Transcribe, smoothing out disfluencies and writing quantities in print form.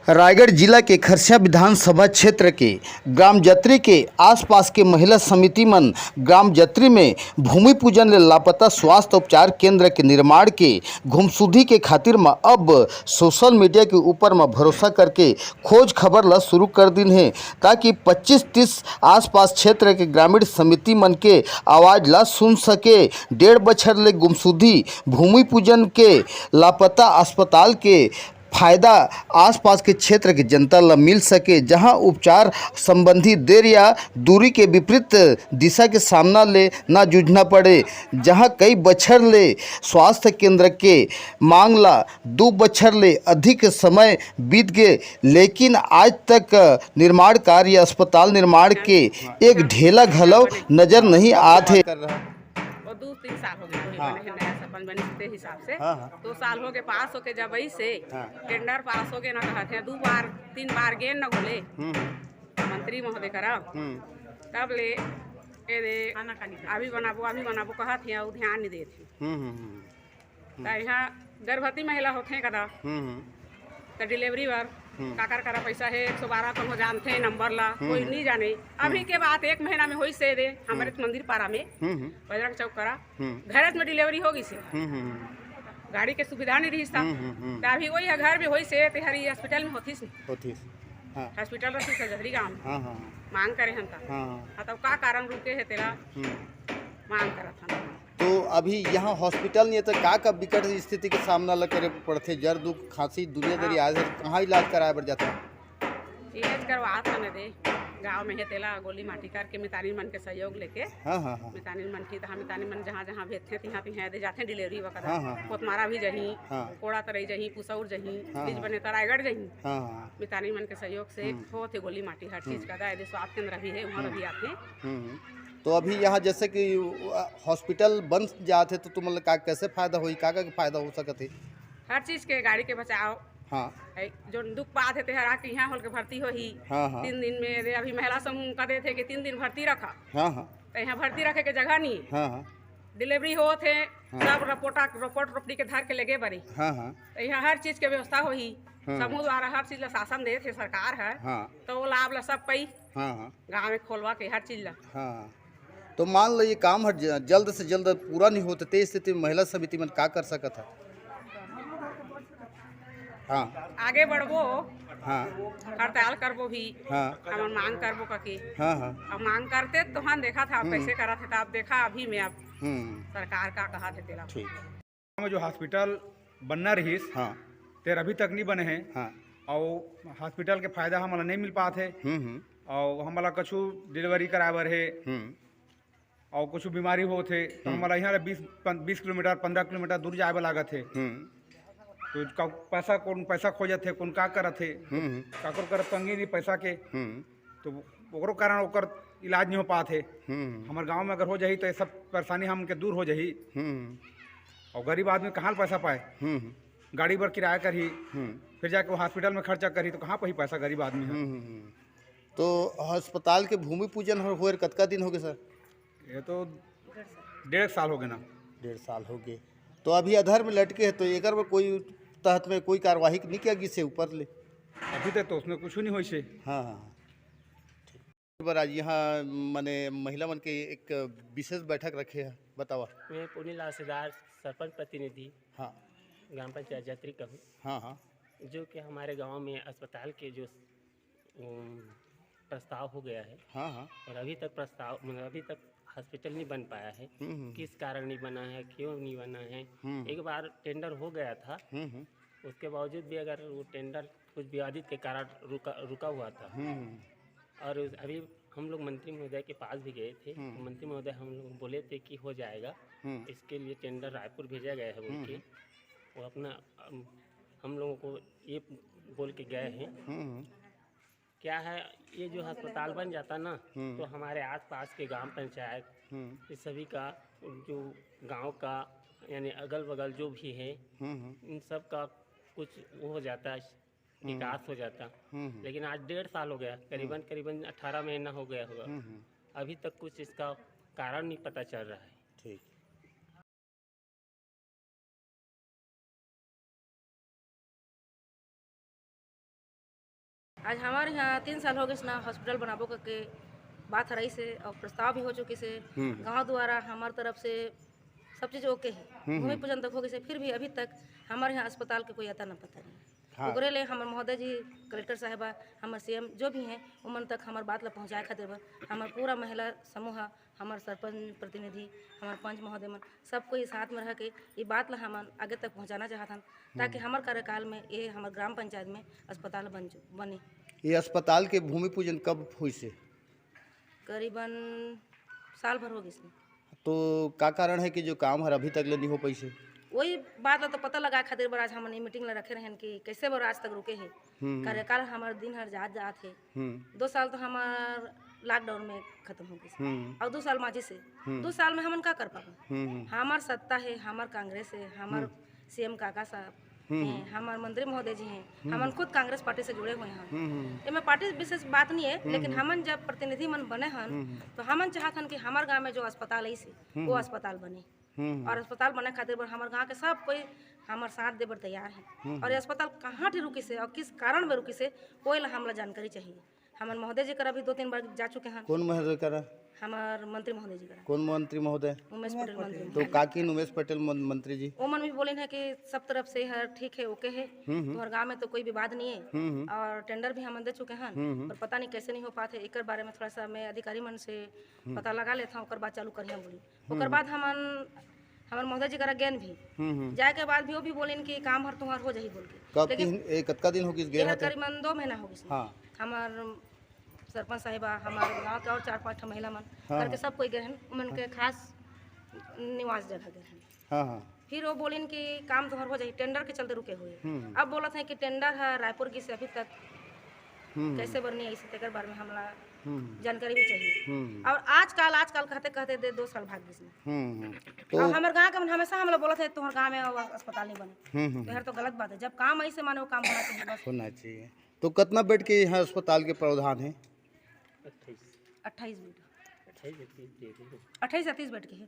रायगढ़ जिला के खरसिया विधानसभा क्षेत्र के ग्राम जत्री के आसपास के महिला समिति मन ग्राम जत्री में भूमि पूजन ले लापता स्वास्थ्य उपचार केंद्र के निर्माण के गुमसुधी के खातिर में अब सोशल मीडिया के ऊपर में भरोसा करके खोज खबर ला शुरू कर दिन है, ताकि 25-30 आसपास क्षेत्र के ग्रामीण समिति मन के आवाज़ ला सुन सके। 1.5 बछर ले गुमसुधी भूमि पूजन के लापता अस्पताल के फायदा आसपास के क्षेत्र के जनता ला मिल सके, जहां उपचार संबंधी देर या दूरी के विपरीत दिशा के सामना ले ना जूझना पड़े। जहां कई बछर ले स्वास्थ्य केंद्र के मांग ला 2 बछर ले अधिक समय बीत गए, लेकिन आज तक निर्माण कार्य अस्पताल निर्माण के एक ढेला घलव नजर नहीं आते। 2-3 साल हो गए हाँ। बने हैं, नया सरपंच बने के हिसाब से। हाँ, हाँ। 2 साल हो गए पास होके जब वही से हाँ। टेंडर पास हो गए ना कहते हैं 2-3 बार गेन न घोले मंत्री महोदय करा तब ले ए दे अभी बनाबो कहत हैं और ध्यान नहीं देते। त यहाँ गर्भवती महिला होते हैं कदा तो डिलीवरी बार काकर करा पैसा है 112 को जानते हैं नंबर ला कोई नहीं जाने। अभी के बाद 1 महीना में होई से दे हमारे मंदिर पारा में बजरंग चौक करा घर में डिलीवरी होगी से गाड़ी के सुविधा नहीं रही था। अभी वही है घर में होई से हरी हॉस्पिटल में होती हॉस्पिटल रही सजहरी गाँव में मांग करे हम तब का कारण रुके है तेरा मांग करा था। तो अभी यहाँ हॉस्पिटल नहीं है तो का विकट स्थिति के सामना ला करे पड़ते, जर दुख खांसी दुनियादारी आज कहाँ इलाज कराए बर जाता? इलाज करवा था न दे गाँव में है तेला गोली माटी करके मितानी मन के सहयोग लेके मितानी मन की मितानी मन जहाँ जहाँ भेजते तिहाँ तिहाँ दे जाते डिलीवरी वगैरह कोतमारा भी जही कोड़ा तरई जही पुसौर जही बीज बने रायगढ़ जही मितानी मन के सहयोग से होते गोली माटी हर चीज का दे स्वास्थ्य केंद्र भी है वहाँ भी आते। तो अभी यहाँ जैसे कि हॉस्पिटल बन जाते तो तुम का कैसे फायदा हुई, का फायदा हो सकते? हर चीज के गाड़ी के बचाव जो दुख बात है तेहरा के यहाँ होल के भर्ती हो ही 3 दिन में अभी महिला समूह का देते कि 3 दिन भर्ती रखा तो यहाँ भर्ती रखे के जगह नहीं डिलीवरी हो थे सब रिपोर्ट रोपड़ी के धर के लगे बड़ी तो यहाँ हर चीज के व्यवस्था हो ही समूह द्वारा हर चीज ला शासन दे थे सरकार है तो वो लाभ ला सब पई गाँव में खोलवा के हर चीज ला। तो मान लो ये काम जल्द से जल्द पूरा नहीं होता ते स्थिति में महिला समिति में का कर सकत है? आगे बढ़बो हड़ताल करबो भी हम मांग करबो कके अब मांग करते तो हम देखा था कैसे करा थे आप देखा अभी में अब सरकार का कहा थे तेरा में जो हॉस्पिटल बनना रही तेर अभी तक नहीं बने हैं और हॉस्पिटल के फायदा हमारा नहीं मिल पाते और हमारा कछु डिलीवरी करावर है और कुछ बीमारी हो थे तो हमारा यहाँ 20 किलोमीटर 15 किलोमीटर दूर जाए लागत है तो पैसा कौन पैसा खोजत है कौन का करत है काकर कर तंगी नहीं पैसा के तो ओकरो कारण ओकर इलाज नहीं हो पाते। हमारे गांव में अगर हो जाही तो ये सब परेशानी हमके दूर हो जाही और गरीब आदमी कहाँ पैसा पाए गाड़ी पर किराया करी फिर जाके हॉस्पिटल में खर्चा करी तो कहाँ पर ही पैसा गरीब आदमी है। तो अस्पताल के भूमि पूजन हुए कतका दिन हो गए सर? ये तो 1.5 साल हो गए ना। 1.5 साल हो गए तो अभी अधर में लटके है तो एक में कोई तहत में कोई कार्यवाही नहीं किया गई से ऊपर ले? अभी तक तो उसमें कुछ नहीं हुई से। हाँ ठीक। आज यहाँ माने महिला मन के एक विशेष बैठक रखे है, बतावा। मैं पुनील आसेदार सरपंच प्रतिनिधि ग्राम पंचायत जत्री का हूँ। जो कि हमारे गांव में अस्पताल के जो प्रस्ताव हो गया है और अभी तक हॉस्पिटल नहीं बन पाया है। किस कारण नहीं बना है, क्यों नहीं बना है? एक बार टेंडर हो गया था, उसके बावजूद भी अगर वो टेंडर कुछ विवादित के कारण रुका हुआ था और अभी हम लोग मंत्री महोदय के पास भी गए थे। मंत्री महोदय हम लोग बोले थे कि हो जाएगा, इसके लिए टेंडर रायपुर भेजा गया है बोल के वो अपना हम लोगों को ये बोल के गए हैं। क्या है ये जो अस्पताल बन जाता ना तो हमारे आसपास के ग्राम पंचायत इस सभी का जो गांव का यानी अगल बगल जो भी है इन सब का कुछ वो हो जाता है, विकास हो जाता। लेकिन आज 1.5 साल हो गया, करीबन 18 महीना हो गया होगा, अभी तक कुछ इसका कारण नहीं पता चल रहा है। ठीक। आज हमारे यहाँ 3 साल हो गए ना हॉस्पिटल बनाबो करके बात रही से और प्रस्ताव भी हो चुके से गांव द्वारा हमारे तरफ से सब चीज़ ओके है। भूमि पूजन तक हो गए से फिर भी अभी तक हमारे यहाँ अस्पताल के कोई आता ना पता नहीं। ओकरे ले हमारे महोदय जी कलेक्टर साहिबा हमारे सीएम जो भी हैं उमन तक हमारे बात ला पहुँचाए खातिर बा हमारे पूरा महिला समूह हमारे सरपंच प्रतिनिधि हमारे पंच महोदय मन सब कोई साथ में रह के ये बात ला हम आगे तक पहुँचाना चाहत हन ताकि हमारे कार्यकाल में ये हमारे ग्राम पंचायत में अस्पताल बने। ये अस्पताल के भूमि पूजन कब हुई से? करीबन साल भर हो गई इसमें। तो का कारण है कि जो काम है अभी तक ले नहीं हो पाई से? वही बात तो पता लगा खातिर बड़ा आज हमने मीटिंग ला रखे रहन कि कैसे बड़ा आज तक रुके हैं। कार्यकाल हमारे दिन हर जात है 2 साल तो हमार लॉकडाउन में खत्म हो गई और 2 साल माझी से 2 साल में हमन का कर पाबो। हमार सत्ता है हमार कांग्रेस है हमार सीएम काका साहब हैं हमार मंत्री महोदय जी हैं हमन खुद कांग्रेस पार्टी से जुड़े हुए हैं। इसमें पार्टी विशेष बात नहीं है लेकिन हमन जब प्रतिनिधि मन बने हन तो हमन चाहत हन कि हमार गांव में जो अस्पताल है से वो अस्पताल बने और अस्पताल बने खातिर बर हमारे गांव के सब कोई हमारे साथ देवर तैयार है। और ये अस्पताल कहाँ ठे रुकी से और किस कारण में रुकी से कोई ला हमला जानकारी चाहिए। हमारे महोदय जी कर भी 2-3 बार जा चुके हैं। कौन महोदय करा? हमारे मंत्री महोदय जी करा। कौन मंत्री महोदय? उमेश पटेल मंत्री। तो काकिन उमेश पटेल मंत्री जी वो मन भी बोले हैं कि सब तरफ से हर ठीक है ओके है तुम्हारे गाँव में तो कोई विवाद नहीं है और टेंडर भी हम दे चुके हैं पर पता नहीं कैसे नहीं हो पाते। एक बारे में थोड़ा सा मैं अधिकारी मन से पता लगा लेता हूँ बाद चालू करिए बोली। ओकर बाद हमारे महोदय जी करा ज्ञान भी जाए के बाद भी वो भी बोले कि काम हर तुम्हार हो जाही बोल के। कतका दिन हो गई? करीबन 2 महीना हो गई। हमार सरपंच साहिबा हमारे गाँव के और 4-5 महिला मन करके सब कोई गए हैं उमन के खास निवास जगह गए हैं। फिर वो बोलिन कि काम तुम्हार हो जाए टेंडर के चलते रुके हुए। अब बोलत है कि टेंडर है रायपुर की से अभी तक कैसे बरनी है इसी बारे में हमला जानकारी भी चाहिए। और आजकल कहते 2 साल भाग गए। तो हमारे गाँव का हमेशा हम लोग बोलते हैं तुम्हारे गाँव में अस्पताल नहीं बने तो यार तो गलत बात है। जब काम ऐसे माने वो काम होना चाहिए बस होना चाहिए। तो कितना बेड के यहाँ अस्पताल के प्रावधान है? 28 बेड 28 28 या 30 बेड के है।